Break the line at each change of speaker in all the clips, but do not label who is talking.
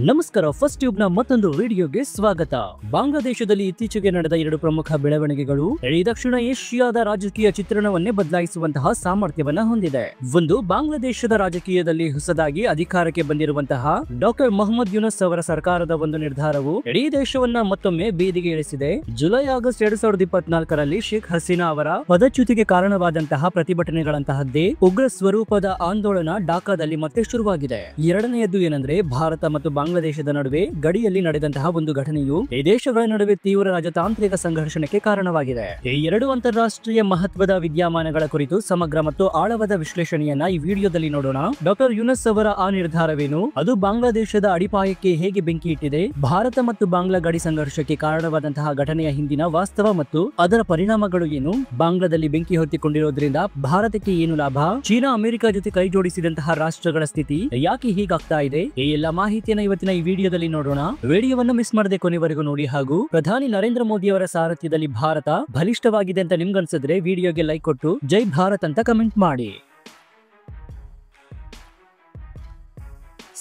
ನಮಸ್ಕಾರ, first tube ನ ಮತ್ತೊಂದು ವಿಡಿಯೋಗೆ ಸ್ವಾಗತ. ಬಾಂಗ್ಲಾದೇಶದಲ್ಲಿ ಇತ್ತೀಚೆಗೆ ನಡೆದ ಎರಡು ಪ್ರಮುಖ ಬೆಳವಣಿಗೆಗಳು ಇಡೀ ದಕ್ಷಿಣ ಏಷ್ಯಾದ ರಾಜಕೀಯ ಚಿತ್ರಣವನ್ನೇ ಬದಲಾಯಿಸುವಂತಹ ಸಾಮರ್ಥ್ಯವನ್ನ ಹೊಂದಿದೆ. ಒಂದು, ಬಾಂಗ್ಲಾದೇಶದ ರಾಜಕೀಯದಲ್ಲಿ ಹೊಸದಾಗಿ ಅಧಿಕಾರಕ್ಕೆ ಬಂದಿರುವಂತಹ ಡಾಕ್ಟರ್ ಮೊಹಮ್ಮದ್ ಯೂನಸ್ ಅವರ ಸರ್ಕಾರದ ಒಂದು ನಿರ್ಧಾರವು ಇಡೀ ದೇಶವನ್ನ ಮತ್ತೊಮ್ಮೆ ಬೀದಿಗೆ ಇಳಿಸಿದೆ. ಜುಲೈ-ಆಗಸ್ಟ್ 2024ರಲ್ಲಿ ಶೇಖ್ ಹಸೀನಾ ಅವರ ಪದಚ್ಯುತಿಗೆ ಕಾರಣವಾದಂತಹ ಪ್ರತಿಭಟನೆಗಳಂತಹದ್ದೇ ಉಗ್ರ ಸ್ವರೂಪದ ಆಂದೋಲನ ಢಾಕಾದಲ್ಲಿ ಮತ್ತೆ ಶುರುವಾಗಿದೆ. ಎರಡನೆಯದ್ದು ಏನಂದ್ರೆ, ಭಾರತ ಮತ್ತು ಬಾಂಗ್ಲಾದೇಶದ ನಡುವೆ ಗಡಿಯಲ್ಲಿ ನಡೆದಂತಹ ಒಂದು ಘಟನೆಯು ಈ ದೇಶಗಳ ನಡುವೆ ತೀವ್ರ ರಾಜತಾಂತ್ರಿಕ ಸಂಘರ್ಷಣಕ್ಕೆ ಕಾರಣವಾಗಿದೆ. ಈ ಎರಡು ಅಂತಾರಾಷ್ಟ್ರೀಯ ಮಹತ್ವದ ವಿದ್ಯಮಾನಗಳ ಕುರಿತು ಸಮಗ್ರ ಮತ್ತು ಆಳವಾದ ವಿಶ್ಲೇಷಣೆಯನ್ನ ಈ ವಿಡಿಯೋದಲ್ಲಿ ನೋಡೋಣ. ಡಾಕ್ಟರ್ ಯೂನಸ್ ಅವರ ಆ ನಿರ್ಧಾರವೇನು, ಅದು ಬಾಂಗ್ಲಾದೇಶದ ಅಡಿಪಾಯಕ್ಕೆ ಹೇಗೆ ಬೆಂಕಿ ಇಟ್ಟಿದೆ, ಭಾರತ ಮತ್ತು ಬಾಂಗ್ಲಾ ಗಡಿ ಸಂಘರ್ಷಕ್ಕೆ ಕಾರಣವಾದಂತಹ ಘಟನೆಯ ಹಿಂದಿನ ವಾಸ್ತವ ಮತ್ತು ಅದರ ಪರಿಣಾಮಗಳು ಏನು, ಬಾಂಗ್ಲಾದಲ್ಲಿ ಬೆಂಕಿ ಹೊತ್ತಿಕೊಂಡಿರೋದ್ರಿಂದ ಭಾರತಕ್ಕೆ ಏನು ಲಾಭ, ಚೀನಾ ಅಮೆರಿಕ ಜೊತೆ ಕೈ ಜೋಡಿಸಿದಂತಹ ರಾಷ್ಟ್ರಗಳ ಸ್ಥಿತಿ ಯಾಕೆ ಹೀಗಾಗ್ತಾ ಇದೆ, ಈ ಎಲ್ಲ ಮಾಹಿತಿಯನ್ನು ಇವತ್ತಿನ ಈ ವಿಡಿಯೋದಲ್ಲಿ ನೋಡೋಣ. ವಿಡಿಯೋವನ್ನು ಮಿಸ್ ಮಾಡದೆ ಕೊನೆವರೆಗೂ ನೋಡಿ. ಹಾಗೂ ಪ್ರಧಾನಿ ನರೇಂದ್ರ ಮೋದಿ ಅವರ ಸಾರಥ್ಯದಲ್ಲಿ ಭಾರತ ಬಲಿಷ್ಠವಾಗಿದೆ ಅಂತ ನಿಮ್ಗನ್ಸಿದ್ರೆ ವಿಡಿಯೋಗೆ ಲೈಕ್ ಕೊಟ್ಟು ಜೈ ಭಾರತ್ ಅಂತ ಕಮೆಂಟ್ ಮಾಡಿ.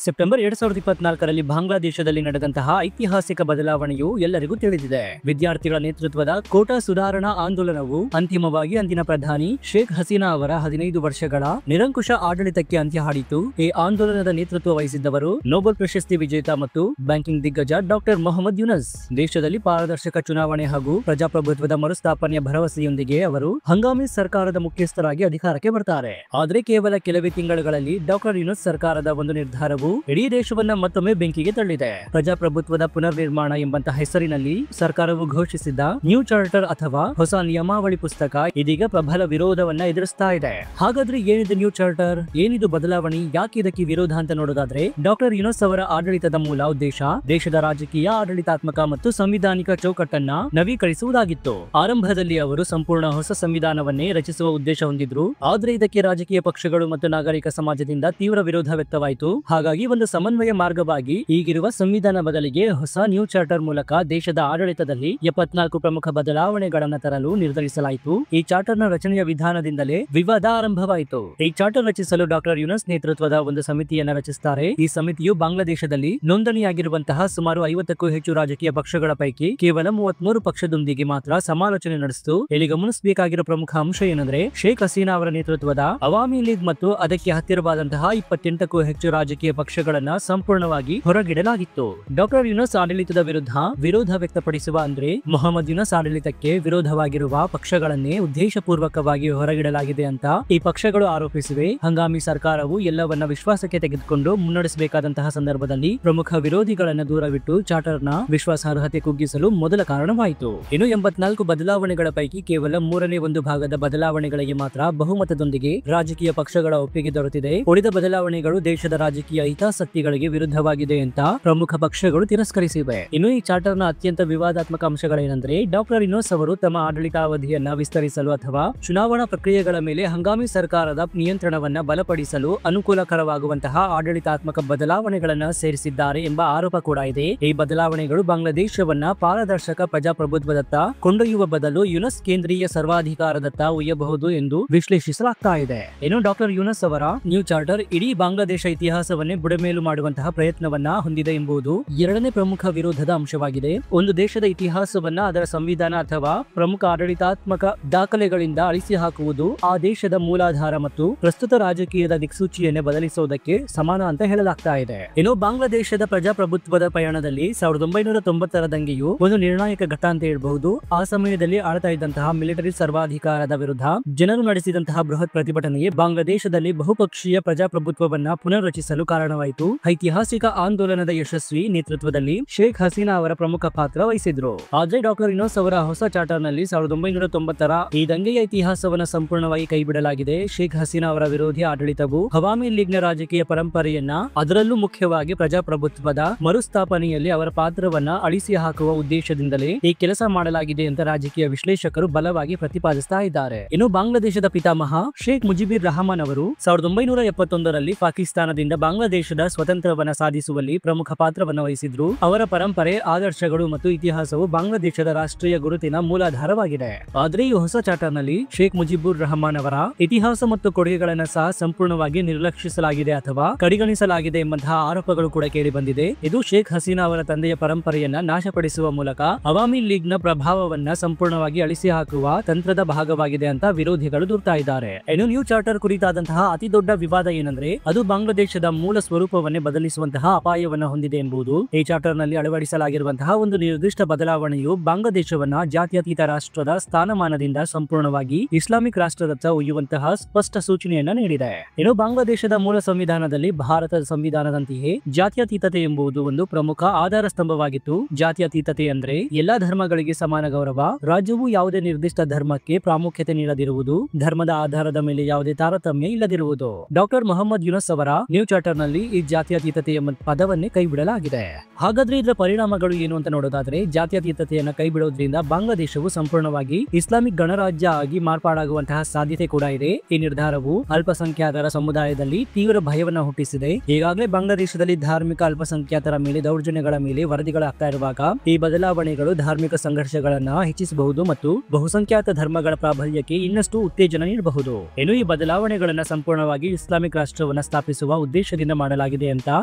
ಸೆಪ್ಟೆಂಬರ್ 2024ರಲ್ಲಿ ಬಾಂಗ್ಲಾದೇಶದಲ್ಲಿ ನಡೆದಂತಹ ಐತಿಹಾಸಿಕ ಬದಲಾವಣೆಯು ಎಲ್ಲರಿಗೂ ತಿಳಿದಿದೆ. ವಿದ್ಯಾರ್ಥಿಗಳ ನೇತೃತ್ವದ ಕೋಟಾ ಸುಧಾರಣಾ ಆಂದೋಲನವು ಅಂತಿಮವಾಗಿ ಅಂದಿನ ಪ್ರಧಾನಿ ಶೇಖ್ ಹಸೀನಾ ಅವರ 15 ವರ್ಷಗಳ ನಿರಂಕುಶ ಆಡಳಿತಕ್ಕೆ ಅಂತ್ಯ ಹಾಡಿತು. ಈ ಆಂದೋಲನದ ನೇತೃತ್ವ ವಹಿಸಿದ್ದವರು ನೊಬೆಲ್ ಪ್ರಶಸ್ತಿ ವಿಜೇತ ಮತ್ತು ಬ್ಯಾಂಕಿಂಗ್ ದಿಗ್ಗಜ ಡಾಕ್ಟರ್ ಮೊಹಮ್ಮದ್ ಯೂನಸ್. ದೇಶದಲ್ಲಿ ಪಾರದರ್ಶಕ ಚುನಾವಣೆ ಹಾಗೂ ಪ್ರಜಾಪ್ರಭುತ್ವದ ಮರುಸ್ಥಾಪನೆಯ ಭರವಸೆಯೊಂದಿಗೆ ಅವರು ಹಂಗಾಮಿ ಸರ್ಕಾರದ ಮುಖ್ಯಸ್ಥರಾಗಿ ಅಧಿಕಾರಕ್ಕೆ ಬರ್ತಾರೆ. ಆದ್ರೆ ಕೇವಲ ಕೆಲವೇ ತಿಂಗಳುಗಳಲ್ಲಿ ಡಾಕ್ಟರ್ ಯೂನಸ್ ಸರ್ಕಾರದ ಒಂದು ನಿರ್ಧಾರವು ಇಡೀ ದೇಶವನ್ನ ಮತ್ತೊಮ್ಮೆ ಬೆಂಕಿಗೆ ತಳ್ಳಿದೆ. ಪ್ರಜಾಪ್ರಭುತ್ವದ ಪುನರ್ ನಿರ್ಮಾಣ ಎಂಬಂತ ಹೆಸರಿನಲ್ಲಿ ಸರ್ಕಾರವು ಘೋಷಿಸಿದ್ದ ನ್ಯೂ ಚಾರ್ಟರ್ ಅಥವಾ ಹೊಸ ನಿಯಮಾವಳಿ ಪುಸ್ತಕ ಇದೀಗ ಪ್ರಬಲ ವಿರೋಧವನ್ನ ಎದುರಿಸ್ತಾ ಇದೆ. ಹಾಗಾದ್ರೆ ಏನಿದೆ ನ್ಯೂ ಚಾರ್ಟರ್, ಏನಿದು ಬದಲಾವಣೆ, ಯಾಕೆ ಇದಕ್ಕೆ ವಿರೋಧ ಅಂತ ನೋಡೋದಾದ್ರೆ, ಡಾಕ್ಟರ್ ಯೂನಸ್ ಅವರ ಆಡಳಿತದ ಮೂಲ ಉದ್ದೇಶ ದೇಶದ ರಾಜಕೀಯ, ಆಡಳಿತಾತ್ಮಕ ಮತ್ತು ಸಂವಿಧಾನಿಕ ಚೌಕಟ್ಟನ್ನ ನವೀಕರಿಸುವುದಾಗಿತ್ತು. ಆರಂಭದಲ್ಲಿ ಅವರು ಸಂಪೂರ್ಣ ಹೊಸ ಸಂವಿಧಾನವನ್ನೇ ರಚಿಸುವ ಉದ್ದೇಶ ಹೊಂದಿದ್ರು. ಆದ್ರೆ ಇದಕ್ಕೆ ರಾಜಕೀಯ ಪಕ್ಷಗಳು ಮತ್ತು ನಾಗರಿಕ ಸಮಾಜದಿಂದ ತೀವ್ರ ವಿರೋಧ ವ್ಯಕ್ತವಾಯಿತು. ಹಾಗಾಗಿ ಒಂದು ಸಮನ್ವಯ ಮಾರ್ಗವಾಗಿ ಈಗಿರುವ ಸಂವಿಧಾನ ಬದಲಿಗೆ ಹೊಸ ನ್ಯೂ ಚಾರ್ಟರ್ ಮೂಲಕ ದೇಶದ ಆಡಳಿತದಲ್ಲಿ 74 ಪ್ರಮುಖ ಬದಲಾವಣೆಗಳನ್ನು ತರಲು ನಿರ್ಧರಿಸಲಾಯಿತು. ಈ ಚಾರ್ಟರ್ ನ ರಚನೆಯ ವಿಧಾನದಿಂದಲೇ ವಿವಾದ ಆರಂಭವಾಯಿತು. ಈ ಚಾರ್ಟರ್ ರಚಿಸಲು ಡಾಕ್ಟರ್ ಯೂನಸ್ ನೇತೃತ್ವದ ಒಂದು ಸಮಿತಿಯನ್ನ ರಚಿಸುತ್ತಾರೆ. ಈ ಸಮಿತಿಯು ಬಾಂಗ್ಲಾದೇಶದಲ್ಲಿ ನೋಂದಣಿಯಾಗಿರುವಂತಹ ಸುಮಾರು 50ಕ್ಕೂ ಹೆಚ್ಚು ರಾಜಕೀಯ ಪಕ್ಷಗಳ ಪೈಕಿ ಕೇವಲ 33 ಪಕ್ಷದೊಂದಿಗೆ ಮಾತ್ರ ಸಮಾಲೋಚನೆ ನಡೆಸಿತು. ಇಲ್ಲಿ ಗಮನಿಸಬೇಕಾಗಿರೋ ಪ್ರಮುಖ ಅಂಶ ಏನಂದ್ರೆ, ಶೇಖ್ ಹಸೀನಾ ಅವರ ನೇತೃತ್ವದ ಅವಾಮಿ ಲೀಗ್ ಮತ್ತು ಅದಕ್ಕೆ ಹತ್ತಿರವಾದಂತಹ 28ಕ್ಕೂ ಹೆಚ್ಚು ರಾಜಕೀಯ ಪಕ್ಷಗಳನ್ನ ಸಂಪೂರ್ಣವಾಗಿ ಹೊರಗಿಡಲಾಗಿತ್ತು. ಡಾಕ್ಟರ್ ಯೂನಸ್ ಆಡಳಿತದ ವಿರುದ್ಧ ವಿರೋಧ ವ್ಯಕ್ತಪಡಿಸುವ ಅಂದ್ರೆ ಮೊಹಮ್ಮದ್ ಯೂನಸ್ ಆಡಳಿತಕ್ಕೆ ವಿರೋಧವಾಗಿರುವ ಪಕ್ಷಗಳನ್ನೇ ಉದ್ದೇಶಪೂರ್ವಕವಾಗಿ ಹೊರಗಿಡಲಾಗಿದೆ ಅಂತ ಈ ಪಕ್ಷಗಳು ಆರೋಪಿಸಿವೆ. ಹಂಗಾಮಿ ಸರ್ಕಾರವು ಎಲ್ಲವನ್ನ ವಿಶ್ವಾಸಕ್ಕೆ ತೆಗೆದುಕೊಂಡು ಮುನ್ನಡೆಸಬೇಕಾದಂತಹ ಸಂದರ್ಭದಲ್ಲಿ ಪ್ರಮುಖ ವಿರೋಧಿಗಳನ್ನ ದೂರವಿಟ್ಟು ಚಾರ್ಟರ್ ನ ವಿಶ್ವಾಸಾರ್ಹತೆ ಕುಗ್ಗಿಸಲು ಮೊದಲ ಕಾರಣವಾಯಿತು. ಇನ್ನು 84 ಬದಲಾವಣೆಗಳ ಪೈಕಿ ಕೇವಲ 1/3 ಭಾಗದ ಬದಲಾವಣೆಗಳಿಗೆ ಮಾತ್ರ ಬಹುಮತದೊಂದಿಗೆ ರಾಜಕೀಯ ಪಕ್ಷಗಳ ಒಪ್ಪಿಗೆ ದೊರೆತಿದೆ. ಉಳಿದ ಬದಲಾವಣೆಗಳು ದೇಶದ ರಾಜಕೀಯ ಹಿತಾಸಕ್ತಿಗಳಿಗೆ ವಿರುದ್ಧವಾಗಿದೆ ಅಂತ ಪ್ರಮುಖ ಪಕ್ಷಗಳು ತಿರಸ್ಕರಿಸಿವೆ. ಇನ್ನು ಈ ಚಾರ್ಟರ್ ನ ಅತ್ಯಂತ ವಿವಾದಾತ್ಮಕ ಅಂಶಗಳೇನೆಂದ್ರೆ, ಡಾಕ್ಟರ್ ಯೂನಸ್ ಅವರು ತಮ್ಮ ಆಡಳಿತಾವಧಿಯನ್ನ ವಿಸ್ತರಿಸಲು ಅಥವಾ ಚುನಾವಣಾ ಪ್ರಕ್ರಿಯೆಗಳ ಮೇಲೆ ಹಂಗಾಮಿ ಸರ್ಕಾರದ ನಿಯಂತ್ರಣವನ್ನ ಬಲಪಡಿಸಲು ಅನುಕೂಲಕರವಾಗುವಂತಹ ಆಡಳಿತಾತ್ಮಕ ಬದಲಾವಣೆಗಳನ್ನ ಸೇರಿಸಿದ್ದಾರೆ ಎಂಬ ಆರೋಪ ಕೂಡ ಇದೆ. ಈ ಬದಲಾವಣೆಗಳು ಬಾಂಗ್ಲಾದೇಶವನ್ನ ಪಾರದರ್ಶಕ ಪ್ರಜಾಪ್ರಭುತ್ವದತ್ತ ಕೊಂಡೊಯ್ಯುವ ಬದಲು ಯೂನಸ್ ಕೇಂದ್ರೀಯ ಸರ್ವಾಧಿಕಾರದತ್ತ ಒಯ್ಯಬಹುದು ಎಂದು ವಿಶ್ಲೇಷಿಸಲಾಗ್ತಾ ಇದೆ. ಇನ್ನು ಡಾಕ್ಟರ್ ಯೂನಸ್ ಅವರ ನ್ಯೂ ಚಾರ್ಟರ್ ಇಡೀ ಬಾಂಗ್ಲಾದೇಶ ಇತಿಹಾಸವನ್ನೇ ಬುಡಮೇಲು ಮಾಡುವಂತಹ ಪ್ರಯತ್ನವನ್ನ ಹೊಂದಿದೆ ಎಂಬುದು ಎರಡನೇ ಪ್ರಮುಖ ವಿರೋಧದ ಅಂಶವಾಗಿದೆ. ಒಂದು ದೇಶದ ಇತಿಹಾಸವನ್ನ ಅದರ ಸಂವಿಧಾನ ಅಥವಾ ಪ್ರಮುಖ ಆಡಳಿತಾತ್ಮಕ ದಾಖಲೆಗಳಿಂದ ಅಳಿಸಿ ಹಾಕುವುದು ಆ ದೇಶದ ಮೂಲಾಧಾರ ಮತ್ತು ಪ್ರಸ್ತುತ ರಾಜಕೀಯದ ದಿಕ್ಸೂಚಿಯನ್ನೇ ಬದಲಿಸುವುದಕ್ಕೆ ಸಮಾನ ಅಂತ ಹೇಳಲಾಗ್ತಾ ಇದೆ. ಇನ್ನು ಬಾಂಗ್ಲಾದೇಶದ ಪ್ರಜಾಪ್ರಭುತ್ವದ ಪಯಣದಲ್ಲಿ 1990ರ ದಂಗೆಯು ಒಂದು ನಿರ್ಣಾಯಕ ಘಟ್ಟ ಅಂತ ಹೇಳಬಹುದು. ಆ ಸಮಯದಲ್ಲಿ ಆಳ್ತಾ ಇದ್ದಂತಹ ಮಿಲಿಟರಿ ಸರ್ವಾಧಿಕಾರದ ವಿರುದ್ಧ ಜನರು ನಡೆಸಿದಂತಹ ಬೃಹತ್ ಪ್ರತಿಭಟನೆಯೇ ಬಾಂಗ್ಲಾದೇಶದಲ್ಲಿ ಬಹುಪಕ್ಷೀಯ ಪ್ರಜಾಪ್ರಭುತ್ವವನ್ನ ಪುನರ್ ರಚಿಸಲು ಕಾರಣವಾಯಿತು. ಐತಿಹಾಸಿಕ ಆಂದೋಲನದ ಯಶಸ್ವಿ ನೇತೃತ್ವದಲ್ಲಿ ಶೇಖ್ ಹಸೀನಾ ಅವರ ಪ್ರಮುಖ ಪಾತ್ರ ವಹಿಸಿದ್ರು. ಆದ್ರೆ ಡಾಕ್ಟರ್ ಯೂನಸ್ ಅವರ ಹೊಸ ಚಾರ್ಟರ್ ನಲ್ಲಿ 1990ರ ಈ ದಂಗೆಯ ಇತಿಹಾಸವನ್ನ ಸಂಪೂರ್ಣವಾಗಿ ಕೈಬಿಡಲಾಗಿದೆ. ಶೇಖ್ ಹಸೀನಾ ಅವರ ವಿರೋಧಿ ಆಡಳಿತವು ಅವಾಮಿ ಲೀಗ್ ನ ರಾಜಕೀಯ ಪರಂಪರೆಯನ್ನ, ಅದರಲ್ಲೂ ಮುಖ್ಯವಾಗಿ ಪ್ರಜಾಪ್ರಭುತ್ವದ ಮರುಸ್ಥಾಪನೆಯಲ್ಲಿ ಅವರ ಪಾತ್ರವನ್ನ ಅಳಿಸಿ ಹಾಕುವ ಉದ್ದೇಶದಿಂದಲೇ ಈ ಕೆಲಸ ಮಾಡಲಾಗಿದೆ ಅಂತ ರಾಜಕೀಯ ವಿಶ್ಲೇಷಕರು ಬಲವಾಗಿ ಪ್ರತಿಪಾದಿಸ್ತಾ ಇದ್ದಾರೆ. ಇನ್ನು ಬಾಂಗ್ಲಾದೇಶದ ಪಿತಾಮಹ ಶೇಖ್ ಮುಜಿಬುರ್ ರಹಮಾನ್ ಅವರು 1971ರಲ್ಲಿ ಪಾಕಿಸ್ತಾನದಿಂದ ಬಾಂಗ್ಲಾದೇಶ ಬಾಂಗ್ಲಾದೇಶದ ಸ್ವತಂತ್ರವನ್ನ ಸಾಧಿಸುವಲ್ಲಿ ಪ್ರಮುಖ ಪಾತ್ರವನ್ನು ವಹಿಸಿದ್ರು. ಅವರ ಪರಂಪರೆ, ಆದರ್ಶಗಳು ಮತ್ತು ಇತಿಹಾಸವು ಬಾಂಗ್ಲಾದೇಶದ ರಾಷ್ಟ್ರೀಯ ಗುರುತಿನ ಮೂಲಾಧಾರವಾಗಿದೆ. ಆದ್ರೆ ಈ ಹೊಸ ಚಾರ್ಟರ್ನಲ್ಲಿ ಶೇಖ್ ಮುಜಿಬುರ್ ರಹಮಾನ್ ಅವರ ಇತಿಹಾಸ ಮತ್ತು ಕೊಡುಗೆಗಳನ್ನು ಸಹ ಸಂಪೂರ್ಣವಾಗಿ ನಿರ್ಲಕ್ಷಿಸಲಾಗಿದೆ ಅಥವಾ ಕಡೆಗಣಿಸಲಾಗಿದೆ ಎಂಬಂತಹ ಆರೋಪಗಳು ಕೂಡ ಕೇಳಿ ಬಂದಿದೆ. ಇದು ಶೇಖ್ ಹಸೀನಾ ಅವರ ತಂದೆಯ ಪರಂಪರೆಯನ್ನ ನಾಶಪಡಿಸುವ ಮೂಲಕ ಅವಾಮಿ ಲೀಗ್ ನ ಪ್ರಭಾವವನ್ನ ಸಂಪೂರ್ಣವಾಗಿ ಅಳಿಸಿ ಹಾಕುವ ತಂತ್ರದ ಭಾಗವಾಗಿದೆ ಅಂತ ವಿರೋಧಿಗಳು ದೂರ್ತಾ ಇದ್ದಾರೆ. ಇನ್ನು ನ್ಯೂ ಚಾರ್ಟರ್ ಕುರಿತಾದಂತಹ ಅತಿ ದೊಡ್ಡ ವಿವಾದ ಏನಂದ್ರೆ ಅದು ಬಾಂಗ್ಲಾದೇಶದ ಮೂಲ ಸ್ವರೂಪವನ್ನೇ ಬದಲಿಸುವಂತಹ ಅಪಾಯವನ್ನ ಹೊಂದಿದೆ ಎಂಬುದು. ಈ ಚಾರ್ಟರ್ ನಲ್ಲಿ ಅಳವಡಿಸಲಾಗಿರುವಂತಹ ಒಂದು ನಿರ್ದಿಷ್ಟ ಬದಲಾವಣೆಯು ಬಾಂಗ್ಲಾದೇಶವನ್ನ ಜಾತ್ಯತೀತ ರಾಷ್ಟ್ರದ ಸ್ಥಾನಮಾನದಿಂದ ಸಂಪೂರ್ಣವಾಗಿ ಇಸ್ಲಾಮಿಕ್ ರಾಷ್ಟ್ರದತ್ತ ಒಯ್ಯುವಂತಹ ಸ್ಪಷ್ಟ ಸೂಚನೆಯನ್ನ ನೀಡಿದೆ. ಇನ್ನು ಬಾಂಗ್ಲಾದೇಶದ ಮೂಲ ಸಂವಿಧಾನದಲ್ಲಿ ಭಾರತದ ಸಂವಿಧಾನದಂತೆಯೇ ಜಾತ್ಯತೀತತೆ ಎಂಬುದು ಒಂದು ಪ್ರಮುಖ ಆಧಾರ ಸ್ತಂಭವಾಗಿತ್ತು. ಜಾತ್ಯತೀತತೆ ಅಂದ್ರೆ ಎಲ್ಲಾ ಧರ್ಮಗಳಿಗೆ ಸಮಾನ ಗೌರವ, ರಾಜ್ಯವು ಯಾವುದೇ ನಿರ್ದಿಷ್ಟ ಧರ್ಮಕ್ಕೆ ಪ್ರಾಮುಖ್ಯತೆ ನೀಡದಿರುವುದು, ಧರ್ಮದ ಆಧಾರದ ಮೇಲೆ ಯಾವುದೇ ತಾರತಮ್ಯ ಇಲ್ಲದಿರುವುದು. ಡಾಕ್ಟರ್ ಮೊಹಮ್ಮದ್ ಯೂನಸ್ ಅವರ ನ್ಯೂ ಚಾರ್ಟರ್ ನಲ್ಲಿ ಈ ಜಾತ್ಯತೀತತೆ ಎಂಬ ಪದವನ್ನೇ ಕೈಬಿಡಲಾಗಿದೆ. ಹಾಗಾದ್ರೆ ಇದರ ಪರಿಣಾಮಗಳು ಏನು ಅಂತ ನೋಡೋದಾದ್ರೆ, ಜಾತ್ಯತೀತತೆಯನ್ನ ಕೈಬಿಡೋದ್ರಿಂದ ಬಾಂಗ್ಲಾದೇಶವು ಸಂಪೂರ್ಣವಾಗಿ ಇಸ್ಲಾಮಿಕ್ ಗಣರಾಜ್ಯ ಆಗಿ ಮಾರ್ಪಾಡಾಗುವಂತಹ ಸಾಧ್ಯತೆ ಕೂಡ ಇದೆ. ಈ ನಿರ್ಧಾರವು ಅಲ್ಪಸಂಖ್ಯಾತರ ಸಮುದಾಯದಲ್ಲಿ ತೀವ್ರ ಭಯವನ್ನ ಹುಟ್ಟಿಸಿದೆ. ಈಗಾಗಲೇ ಬಾಂಗ್ಲಾದೇಶದಲ್ಲಿ ಧಾರ್ಮಿಕ ಅಲ್ಪಸಂಖ್ಯಾತರ ಮೇಲೆ ದೌರ್ಜನ್ಯಗಳ ಮೇಲೆ ವರದಿಗಳಾಗ್ತಾ ಇರುವಾಗ ಈ ಬದಲಾವಣೆಗಳು ಧಾರ್ಮಿಕ ಸಂಘರ್ಷಗಳನ್ನ ಹೆಚ್ಚಿಸಬಹುದು ಮತ್ತು ಬಹುಸಂಖ್ಯಾತ ಧರ್ಮಗಳ ಪ್ರಾಬಲ್ಯಕ್ಕೆ ಇನ್ನಷ್ಟು ಉತ್ತೇಜನ ನೀಡಬಹುದು. ಇನ್ನು ಈ ಬದಲಾವಣೆಗಳನ್ನ ಸಂಪೂರ್ಣವಾಗಿ ಇಸ್ಲಾಮಿಕ್ ರಾಷ್ಟ್ರವನ್ನ ಸ್ಥಾಪಿಸುವ ಉದ್ದೇಶದಿಂದ ಮಾಡಲಾಗಿದೆ ಅಂತ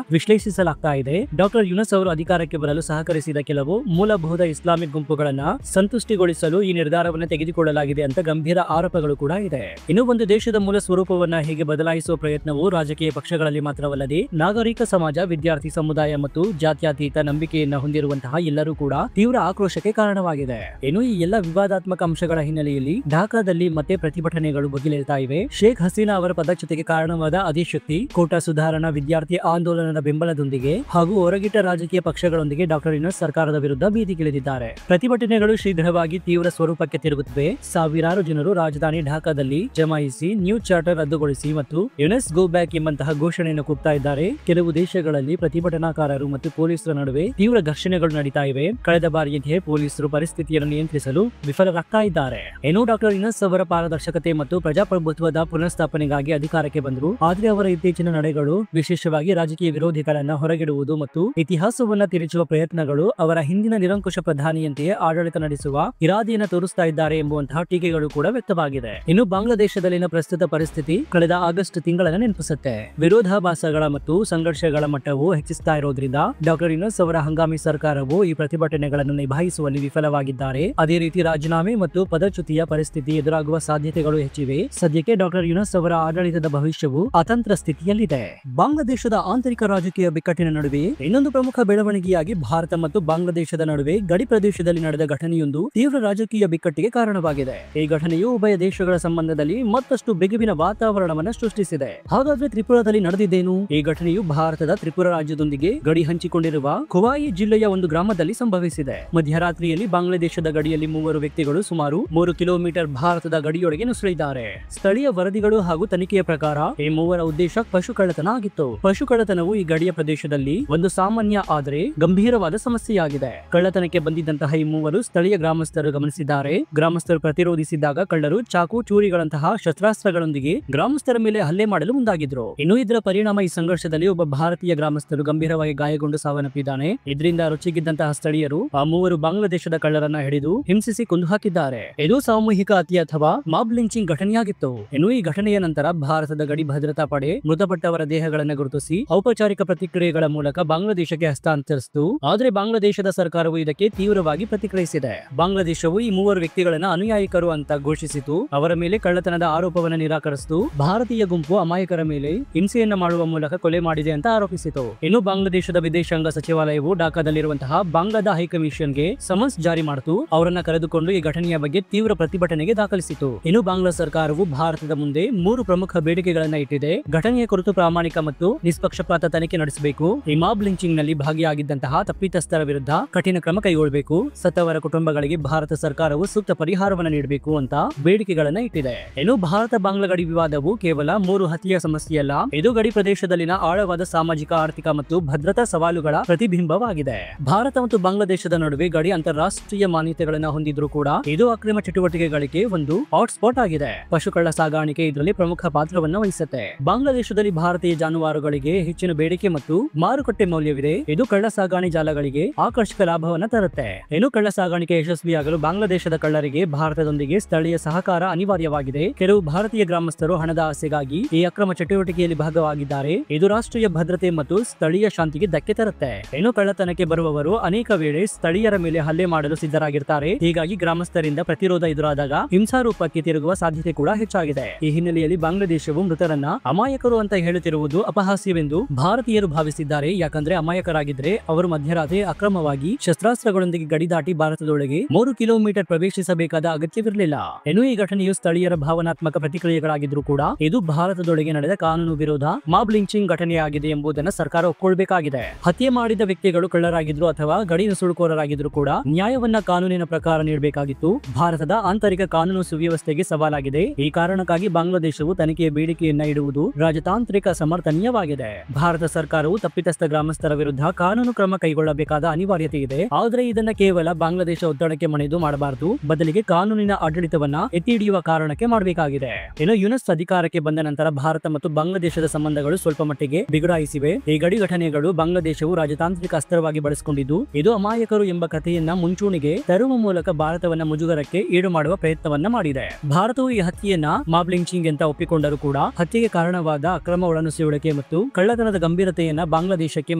ವಿಶ್ಲೇಷಿಸಲಾಗ್ತಾ ಇದೆ. ಡಾಕ್ಟರ್ ಯೂನಸ್ ಅವರು ಅಧಿಕಾರಕ್ಕೆ ಬರಲು ಸಹಕರಿಸಿದ ಕೆಲವು ಮೂಲಭೂತ ಇಸ್ಲಾಮಿಕ್ ಗುಂಪುಗಳನ್ನ ಸಂತುಷ್ಟಿಗೊಳಿಸಲು ಈ ನಿರ್ಧಾರವನ್ನು ತೆಗೆದುಕೊಳ್ಳಲಾಗಿದೆ ಅಂತ ಗಂಭೀರ ಆರೋಪಗಳು ಕೂಡ ಇದೆ. ಇನ್ನು ಒಂದು ದೇಶದ ಮೂಲ ಸ್ವರೂಪವನ್ನ ಹೇಗೆ ಬದಲಾಯಿಸುವ ಪ್ರಯತ್ನವು ರಾಜಕೀಯ ಪಕ್ಷಗಳಲ್ಲಿ ಮಾತ್ರವಲ್ಲದೆ ನಾಗರಿಕ ಸಮಾಜ, ವಿದ್ಯಾರ್ಥಿ ಸಮುದಾಯ ಮತ್ತು ಜಾತ್ಯತೀತ ನಂಬಿಕೆಯನ್ನ ಹೊಂದಿರುವಂತಹ ಎಲ್ಲರೂ ಕೂಡ ತೀವ್ರ ಆಕ್ರೋಶಕ್ಕೆ ಕಾರಣವಾಗಿದೆ. ಇನ್ನು ಈ ಎಲ್ಲ ವಿವಾದಾತ್ಮಕ ಅಂಶಗಳ ಹಿನ್ನೆಲೆಯಲ್ಲಿ ಢಾಕಾದಲ್ಲಿ ಮತ್ತೆ ಪ್ರತಿಭಟನೆಗಳು ಭುಗಿಲೇಳ್ತಾ ಇವೆ. ಶೇಖ್ ಹಸೀನಾ ಅವರ ಪದಚ್ಯುತಿಗೆ ಕಾರಣವಾದ ಅದೇ ಶಕ್ತಿ ಕೋಟಾ ಸುಧಾರಣಾ ವಿದ್ಯಾರ್ಥಿ ಆಂದೋಲನದ ಬೆಂಬಲದೊಂದಿಗೆ ಹಾಗೂ ಹೊರಗಿಟ್ಟ ರಾಜಕೀಯ ಪಕ್ಷಗಳೊಂದಿಗೆ ಡಾಕ್ಟರ್ ಯೂನಸ್ ಸರ್ಕಾರದ ವಿರುದ್ಧ ಬೀದಿಗಿಳಿದಿದ್ದಾರೆ. ಪ್ರತಿಭಟನೆಗಳು ಶೀಘ್ರವಾಗಿ ತೀವ್ರ ಸ್ವರೂಪಕ್ಕೆ ತಿರುಗುತ್ತವೆ. ಸಾವಿರಾರು ಜನರು ರಾಜಧಾನಿ ಢಾಕಾದಲ್ಲಿ ಜಮಾಯಿಸಿ ನ್ಯೂ ಚಾರ್ಟರ್ ರದ್ದುಗೊಳಿಸಿ ಮತ್ತು ಯೂನಸ್ ಗೋ ಬ್ಯಾಕ್ ಎಂಬಂತಹ ಘೋಷಣೆಯನ್ನು ಕೂಗ್ತಾ ಇದ್ದಾರೆ. ಕೆಲವು ದೇಶಗಳಲ್ಲಿ ಪ್ರತಿಭಟನಾಕಾರರು ಮತ್ತು ಪೊಲೀಸರ ನಡುವೆ ತೀವ್ರ ಘರ್ಷಣೆಗಳು ನಡೀತಾ ಇವೆ. ಕಳೆದ ಬಾರಿಯಂತೆಯೇ ಪೊಲೀಸರು ಪರಿಸ್ಥಿತಿಯನ್ನು ನಿಯಂತ್ರಿಸಲು ವಿಫಲರಾಗ್ತಾ ಇದ್ದಾರೆ. ಇನ್ನು ಡಾಕ್ಟರ್ ಯೂನಸ್ ಅವರ ಪಾರದರ್ಶಕತೆ ಮತ್ತು ಪ್ರಜಾಪ್ರಭುತ್ವದ ಪುನರ್ಸ್ಥಾಪನೆಗಾಗಿ ಅಧಿಕಾರಕ್ಕೆ ಬಂದರು. ಆದ್ರೆ ಅವರ ಇತ್ತೀಚಿನ ನಡೆಗಳು, ವಿಶೇಷವಾಗಿ ರಾಜಕೀಯ ವಿರೋಧಿಗಳನ್ನ ಹೊರಗಿಡುವುದು ಮತ್ತು ಇತಿಹಾಸವನ್ನ ತಿರುಚುವ ಪ್ರಯತ್ನಗಳು ಅವರ ಹಿಂದಿನ ನಿರಂಕುಶ ಪ್ರಧಾನಿಯಂತೆಯೇ ಆಡಳಿತ ನಡೆಸುವ ಇರಾದೆಯನ್ನು ತೋರಿಸ್ತಾ ಇದ್ದಾರೆ ಎಂಬುವಂತಹ ಟೀಕೆಗಳು ಕೂಡ ವ್ಯಕ್ತವಾಗಿದೆ. ಇನ್ನು ಬಾಂಗ್ಲಾದೇಶದಲ್ಲಿನ ಪ್ರಸ್ತುತ ಪರಿಸ್ಥಿತಿ ಕಳೆದ ಆಗಸ್ಟ್ ತಿಂಗಳನ್ನ ನೆನಪಿಸುತ್ತೆ. ವಿರೋಧಾಭಾಸಗಳ ಮತ್ತು ಸಂಘರ್ಷಗಳ ಮಟ್ಟವು ಹೆಚ್ಚಿಸ್ತಾ ಇರೋದ್ರಿಂದ ಡಾಕ್ಟರ್ ಯೂನಸ್ ಅವರ ಹಂಗಾಮಿ ಸರ್ಕಾರವು ಈ ಪ್ರತಿಭಟನೆಗಳನ್ನು ನಿಭಾಯಿಸುವಲ್ಲಿ ವಿಫಲವಾಗಿದ್ದಾರೆ. ಅದೇ ರೀತಿ ರಾಜೀನಾಮೆ ಮತ್ತು ಪದಚ್ಯುತಿಯ ಪರಿಸ್ಥಿತಿ ಎದುರಾಗುವ ಸಾಧ್ಯತೆಗಳು ಹೆಚ್ಚಿವೆ. ಸದ್ಯಕ್ಕೆ ಡಾಕ್ಟರ್ ಯೂನಸ್ ಅವರ ಆಡಳಿತದ ಭವಿಷ್ಯವು ಅತಂತ್ರ ಸ್ಥಿತಿಯಲ್ಲಿದೆ. ಬಾಂಗ್ಲಾದೇಶದ ಆಂತರಿಕ ರಾಜಕೀಯ ಬಿಕ್ಕಟ್ಟಿನ ನಡುವೆ ಇನ್ನೊಂದು ಪ್ರಮುಖ ಬೆಳವಣಿಗೆಯಾಗಿ ಭಾರತ ಮತ್ತು ಬಾಂಗ್ಲಾದೇಶದ ನಡುವೆ ಗಡಿ ಪ್ರದೇಶದಲ್ಲಿ ನಡೆದ ಘಟನೆಯೊಂದು ತೀವ್ರ ರಾಜಕೀಯ ಬಿಕ್ಕಟ್ಟಿಗೆ ಕಾರಣವಾಗಿದೆ. ಈ ಘಟನೆಯು ಉಭಯ ದೇಶಗಳ ಸಂಬಂಧದಲ್ಲಿ ಮತ್ತಷ್ಟು ಬಿಗುವಿನ ವಾತಾವರಣವನ್ನು ಸೃಷ್ಟಿಸಿದೆ. ಹಾಗಾದ್ರೆ ತ್ರಿಪುರಾದಲ್ಲಿ ನಡೆದಿದ್ದೇನು? ಈ ಘಟನೆಯು ಭಾರತದ ತ್ರಿಪುರಾ ರಾಜ್ಯದೊಂದಿಗೆ ಗಡಿ ಹಂಚಿಕೊಂಡಿರುವ ಖುವಾಯಿ ಜಿಲ್ಲೆಯ ಒಂದು ಗ್ರಾಮದಲ್ಲಿ ಸಂಭವಿಸಿದೆ. ಮಧ್ಯರಾತ್ರಿಯಲ್ಲಿ ಬಾಂಗ್ಲಾದೇಶದ ಗಡಿಯಲ್ಲಿ ಮೂವರು ವ್ಯಕ್ತಿಗಳು ಸುಮಾರು 3 ಕಿಲೋಮೀಟರ್ ಭಾರತದ ಗಡಿಯೊಳಗೆ ನುಸುಳಿದ್ದಾರೆ. ಸ್ಥಳೀಯ ವರದಿಗಳು ಹಾಗೂ ತನಿಖೆಯ ಪ್ರಕಾರ ಈ ಮೂವರ ಉದ್ದೇಶ ಪಶು ಕಳ್ಳತನ ಆಗಿತ್ತು. ಪಶು ಕಳ್ಳತನವು ಈ ಗಡಿಯ ಪ್ರದೇಶದಲ್ಲಿ ಒಂದು ಸಾಮಾನ್ಯ ಆದರೆ ಗಂಭೀರವಾದ ಸಮಸ್ಯೆಯಾಗಿದೆ. ಕಳ್ಳತನಕ್ಕೆ ಬಂದಿದ್ದಂತಹ ಈ ಮೂವರು ಸ್ಥಳೀಯ ಗ್ರಾಮಸ್ಥರು ಗಮನಿಸಿದ್ದಾರೆ. ಗ್ರಾಮಸ್ಥರು ಪ್ರತಿರೋಧಿಸಿದಾಗ ಕಳ್ಳರು ಚಾಕು, ಚೂರಿಗಳಂತಹ ಶಸ್ತ್ರಾಸ್ತ್ರಗಳೊಂದಿಗೆ ಗ್ರಾಮಸ್ಥರ ಮೇಲೆ ಹಲ್ಲೆ ಮಾಡಲು ಮುಂದಾಗಿದ್ರು. ಇನ್ನು ಇದರ ಪರಿಣಾಮ ಈ ಸಂಘರ್ಷದಲ್ಲಿ ಒಬ್ಬ ಭಾರತೀಯ ಗ್ರಾಮಸ್ಥರು ಗಂಭೀರವಾಗಿ ಗಾಯಗೊಂಡು ಸಾವನ್ನಪ್ಪಿದ್ದಾನೆ. ಇದರಿಂದ ರುಚಿಗಿದ್ದಂತಹ ಸ್ಥಳೀಯರು ಆ ಮೂವರು ಬಾಂಗ್ಲಾದೇಶದ ಕಳ್ಳರನ್ನ ಹಿಡಿದು ಹಿಂಸಿಸಿ ಕೊಂದು ಹಾಕಿದ್ದಾರೆ. ಇದು ಸಾಮೂಹಿಕ ಹತ್ಯೆ ಅಥವಾ ಮಾಬ್ ಲಿಂಚಿಂಗ್ ಘಟನೆಯಾಗಿತ್ತು. ಇನ್ನು ಈ ಘಟನೆಯ ನಂತರ ಭಾರತದ ಗಡಿ ಭದ್ರತಾ ಪಡೆ ಮೃತಪಟ್ಟವರ ದೇಹಗಳನ್ನು ಗುರುತಿಸಿ ಔಪಚಾರಿಕ ಪ್ರತಿಕ್ರಿಯೆಗಳ ಮೂಲಕ ಬಾಂಗ್ಲಾದೇಶಕ್ಕೆ ಹಸ್ತಾಂತರಿಸಿತು. ಆದರೆ ಬಾಂಗ್ಲಾದೇಶದ ಸರ್ಕಾರವು ಇದಕ್ಕೆ ತೀವ್ರವಾಗಿ ಪ್ರತಿಕ್ರಿಯಿಸಿದೆ. ಬಾಂಗ್ಲಾದೇಶವು ಈ ಮೂವರು ವ್ಯಕ್ತಿಗಳನ್ನ ಅನುಯಾಯಿಕರು ಅಂತ ಘೋಷಿಸಿತು. ಅವರ ಮೇಲೆ ಕಳ್ಳತನದ ಆರೋಪವನ್ನು ನಿರಾಕರಿಸಿತು. ಭಾರತೀಯ ಗುಂಪು ಅಮಾಯಕರ ಮೇಲೆ ಹಿಂಸೆಯನ್ನ ಮಾಡುವ ಮೂಲಕ ಕೊಲೆ ಮಾಡಿದೆ ಅಂತ ಆರೋಪಿಸಿತು. ಇನ್ನು ಬಾಂಗ್ಲಾದೇಶದ ವಿದೇಶಾಂಗ ಸಚಿವಾಲಯವು ಢಾಕಾದಲ್ಲಿರುವಂತಹ ಬಾಂಗ್ಲಾದ ಹೈಕಮಿಷನ್ಗೆ ಸಮನ್ಸ್ ಜಾರಿ ಮಾಡಿತು. ಅವರನ್ನ ಕರೆದುಕೊಂಡು ಈ ಘಟನೆಯ ಬಗ್ಗೆ ತೀವ್ರ ಪ್ರತಿಭಟನೆಗೆ ದಾಖಲಿಸಿತು. ಇನ್ನು ಬಾಂಗ್ಲಾ ಸರ್ಕಾರವು ಭಾರತದ ಮುಂದೆ 3 ಪ್ರಮುಖ ಬೇಡಿಕೆಗಳನ್ನ ಇಟ್ಟಿದೆ. ಘಟನೆಯ ಕುರಿತು ಪ್ರಾಮಾಣಿಕ ಮತ್ತು ನಿಷ್ಪಕ್ಷಪಾತ ತನಿಖೆ ನಡೆಸಬೇಕು. ಈ ಮಾಬ್ ಲಿಂಚಿಂಗ್ ನಲ್ಲಿ ಭಾಗಿಯಾಗಿದ್ದಂತಹ ತಪ್ಪಿತಸ್ಥರ ವಿರುದ್ಧ ಕಠಿಣ ಕ್ರಮ ಕೈಗೊಳ್ಳಬೇಕು. ಸತ್ತವರ ಕುಟುಂಬಗಳಿಗೆ ಭಾರತ ಸರ್ಕಾರವು ಸೂಕ್ತ ಪರಿಹಾರವನ್ನು ನೀಡಬೇಕು ಅಂತ ಬೇಡಿಕೆಗಳನ್ನ ಇಟ್ಟಿದೆ. ಇನ್ನು ಭಾರತ ಬಾಂಗ್ಲಾ ಗಡಿ ವಿವಾದವು ಕೇವಲ 3 ಹತ್ಯೆಯ ಸಮಸ್ಯೆಯಲ್ಲ. ಇದು ಗಡಿ ಪ್ರದೇಶದಲ್ಲಿನ ಆಳವಾದ ಸಾಮಾಜಿಕ, ಆರ್ಥಿಕ ಮತ್ತು ಭದ್ರತಾ ಸವಾಲುಗಳ ಪ್ರತಿಬಿಂಬವಾಗಿದೆ. ಭಾರತ ಮತ್ತು ಬಾಂಗ್ಲಾದೇಶದ ನಡುವೆ ಗಡಿ ಅಂತಾರಾಷ್ಟ್ರೀಯ ಮಾನ್ಯತೆಗಳನ್ನ ಹೊಂದಿದ್ರು ಕೂಡ ಇದು ಅಕ್ರಮ ಚಟುವಟಿಕೆಗಳಿಗೆ ಒಂದು ಹಾಟ್ಸ್ಪಾಟ್ ಆಗಿದೆ. ಪಶುಕಳ್ಳ ಸಾಗಾಣಿಕೆ ಇದರಲ್ಲಿ ಪ್ರಮುಖ ಪಾತ್ರವನ್ನು ವಹಿಸುತ್ತೆ. ಬಾಂಗ್ಲಾದೇಶದಲ್ಲಿ ಭಾರತೀಯ ಜಾನುವಾರುಗಳಿಗೆ ವಸ್ತುಗಳಿಗೆ ಹೆಚ್ಚಿನ ಬೇಡಿಕೆ ಮತ್ತು ಮಾರುಕಟ್ಟೆ ಮೌಲ್ಯವಿದೆ. ಇದು ಕಳ್ಳ ಸಾಗಾಣೆ ಜಾಲಗಳಿಗೆ ಆಕರ್ಷಕ ಲಾಭವನ್ನ ತರುತ್ತೆ. ಇನ್ನು ಕಳ್ಳ ಸಾಗಾಣಿಕೆ ಯಶಸ್ವಿಯಾಗಲು ಬಾಂಗ್ಲಾದೇಶದ ಕಳ್ಳರಿಗೆ ಭಾರತದೊಂದಿಗೆ ಸ್ಥಳೀಯ ಸಹಕಾರ ಅನಿವಾರ್ಯವಾಗಿದೆ. ಕೆಲವು ಭಾರತೀಯ ಗ್ರಾಮಸ್ಥರು ಹಣದ ಆಸೆಗಾಗಿ ಈ ಅಕ್ರಮ ಚಟುವಟಿಕೆಯಲ್ಲಿ ಭಾಗವಾಗಿದ್ದಾರೆ. ಇದು ರಾಷ್ಟ್ರೀಯ ಭದ್ರತೆ ಮತ್ತು ಸ್ಥಳೀಯ ಶಾಂತಿಗೆ ಧಕ್ಕೆ ತರುತ್ತೆ. ಇನ್ನು ಕಳ್ಳತನಕ್ಕೆ ಬರುವವರು ಅನೇಕ ವೇಳೆ ಸ್ಥಳೀಯರ ಮೇಲೆ ಹಲ್ಲೆ ಮಾಡಲು ಸಿದ್ಧರಾಗಿರ್ತಾರೆ. ಹೀಗಾಗಿ ಗ್ರಾಮಸ್ಥರಿಂದ ಪ್ರತಿರೋಧ ಎದುರಾದಾಗ ಹಿಂಸಾರೂಪಕ್ಕೆ ತಿರುಗುವ ಸಾಧ್ಯತೆ ಕೂಡ ಹೆಚ್ಚಾಗಿದೆ. ಈ ಹಿನ್ನೆಲೆಯಲ್ಲಿ ಬಾಂಗ್ಲಾದೇಶವು ಮೃತರನ್ನ ಅಮಾಯಕರು ಅಂತ ಹೇಳುತ್ತಿರುವುದು ಅಪಹಾಸ್ಯವೆಂದು ಭಾರತೀಯರು ಭಾವಿಸಿದ್ದಾರೆ. ಯಾಕಂದ್ರೆ ಅಮಾಯಕರಾಗಿದ್ರೆ ಅವರು ಮಧ್ಯರಾತ್ರಿ ಅಕ್ರಮವಾಗಿ ಶಸ್ತ್ರಾಸ್ತ್ರಗಳೊಂದಿಗೆ ಗಡಿ ದಾಟಿ ಭಾರತದೊಳಗೆ 3 ಕಿಲೋಮೀಟರ್ ಪ್ರವೇಶಿಸಬೇಕಾದ ಅಗತ್ಯವಿರಲಿಲ್ಲ. ಇನ್ನು ಈ ಘಟನೆಯು ಸ್ಥಳೀಯರ ಭಾವನಾತ್ಮಕ ಪ್ರತಿಕ್ರಿಯೆಗಳಾಗಿದ್ರೂ ಕೂಡ ಇದು ಭಾರತದೊಳಗೆ ನಡೆದ ಕಾನೂನು ವಿರೋಧ ಮಾಬ್ ಲಿಂಚಿಂಗ್ ಘಟನೆಯಾಗಿದೆ ಎಂಬುದನ್ನು ಸರ್ಕಾರ ಒಪ್ಪಿಕೊಳ್ಳಬೇಕಾಗಿದೆ. ಹತ್ಯೆ ಮಾಡಿದ ವ್ಯಕ್ತಿಗಳು ಕಳ್ಳರಾಗಿದ್ರು ಅಥವಾ ಗಡಿ ನುಸುಳುಕೋರರಾಗಿದ್ರು ಕೂಡ ನ್ಯಾಯವನ್ನ ಕಾನೂನಿನ ಪ್ರಕಾರ ನೀಡಬೇಕಾಗಿತ್ತು. ಭಾರತದ ಆಂತರಿಕ ಕಾನೂನು ಸುವ್ಯವಸ್ಥೆಗೆ ಸವಾಲಾಗಿದೆ. ಈ ಕಾರಣಕ್ಕಾಗಿ ಬಾಂಗ್ಲಾದೇಶವು ತನಿಖೆಯ ಬೇಡಿಕೆಯನ್ನ ಇಡುವುದು ರಾಜತಾಂತ್ರಿಕ ಸಮರ್ಥನೀಯವಾಗಿದೆ. ಭಾರತ ಸರ್ಕಾರವು ತಪ್ಪಿತಸ್ಥ ಗ್ರಾಮಸ್ಥರ ವಿರುದ್ಧ ಕಾನೂನು ಕ್ರಮ ಕೈಗೊಳ್ಳಬೇಕಾದ ಅನಿವಾರ್ಯತೆ ಇದೆ. ಆದರೆ ಇದನ್ನ ಕೇವಲ ಬಾಂಗ್ಲಾದೇಶ ಒತ್ತಡಕ್ಕೆ ಮಣಿದು ಮಾಡಬಾರದು. ಬದಲಿಗೆ ಕಾನೂನಿನ ಆಡಳಿತವನ್ನ ಎತ್ತಿ ಹಿಡಿಯುವ ಕಾರಣಕ್ಕೆ ಮಾಡಬೇಕಾಗಿದೆ. ಇನ್ನು ಯುನೆಸ್ ಅಧಿಕಾರಕ್ಕೆ ಬಂದ ನಂತರ ಭಾರತ ಮತ್ತು ಬಾಂಗ್ಲಾದೇಶದ ಸಂಬಂಧಗಳು ಸ್ವಲ್ಪ ಮಟ್ಟಿಗೆ ಬಿಗಡಾಯಿಸಿವೆ. ಈ ಗಡಿ ಘಟನೆಗಳು ಬಾಂಗ್ಲಾದೇಶವು ರಾಜತಾಂತ್ರಿಕ ಅಸ್ತ್ರವಾಗಿ ಬಳಸಿಕೊಂಡಿದ್ದು ಇದು ಅಮಾಯಕರು ಎಂಬ ಕಥೆಯನ್ನ ಮುಂಚೂಣಿಗೆ ತರುವ ಮೂಲಕ ಭಾರತವನ್ನ ಮುಜುಗರಕ್ಕೆ ಈಡು ಮಾಡುವ ಪ್ರಯತ್ನವನ್ನ ಮಾಡಿದೆ. ಭಾರತವು ಈ ಹತ್ಯೆಯನ್ನ ಮಾಬ್ ಲಿಂಚಿಂಗ್ ಅಂತ ಒಪ್ಪಿಕೊಂಡರೂ ಕೂಡ ಹತ್ಯೆಗೆ ಕಾರಣವಾದ ಅಕ್ರಮ ಒಳನುಸುಳುವಿಕೆ ಮತ್ತು ಕಳ್ಳತನದ ಗಂಭೀರತೆಯನ್ನ ಬಾಂಗ್ಲಾದೇಶಕ್ಕೆ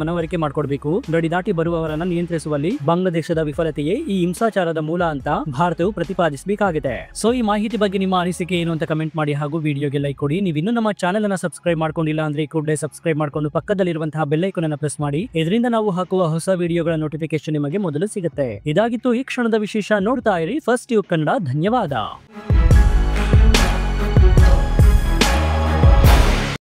ಮನವರಿಕೆ ಮಾಡಿಕೊಡಬೇಕು. ಗಡಿ ದಾಟಿ ಬರುವವರನ್ನ ನಿಯಂತ್ರಿಸುವಲ್ಲಿ ಬಾಂಗ್ಲಾದೇಶದ ವಿಫಲತೆಯೇ ಈ ಹಿಂಸಾಚಾರದ ಮೂಲ ಅಂತ ಭಾರತವು ಪ್ರತಿಪಾದಿಸಬೇಕಾಗಿದೆ. ಸೊ ಈ ಮಾಹಿತಿ ಬಗ್ಗೆ ನಿಮ್ಮ ಅನಿಸಿಕೆ ಏನು ಅಂತ ಕಮೆಂಟ್ ಮಾಡಿ ಹಾಗೂ ವಿಡಿಯೋಗೆ ಲೈಕ್ ಕೊಡಿ. ನೀವು ಇನ್ನೂ ನಮ್ಮ ಚಾನೆಲ್ ಅನ್ನ ಸಬ್ಸ್ಕ್ರೈಬ್ ಮಾಡ್ಕೊಂಡಿಲ್ಲ ಅಂದ್ರೆ ಕೂಡಲೇ ಸಬ್ಸ್ಕ್ರೈಬ್ ಮಾಡ್ಕೊಂಡು ಪಕ್ಕದಲ್ಲಿರುವಂತಹ ಬೆಲ್ ಐಕಾನ್ ಅನ್ನು ಪ್ರೆಸ್ ಮಾಡಿ. ಇದರಿಂದ ನಾವು ಹಾಕುವ ಹೊಸ ವಿಡಿಯೋಗಳ ನೋಟಿಫಿಕೇಶನ್ ನಿಮಗೆ ಮೊದಲು ಸಿಗುತ್ತೆ. ಇದಾಗಿತ್ತು ಈ ಕ್ಷಣದ ವಿಶೇಷ. ನೋಡ್ತಾ ಇರಿ ಫಸ್ಟ್ ನ್ಯೂಸ್ ಕನ್ನಡ. ಧನ್ಯವಾದ.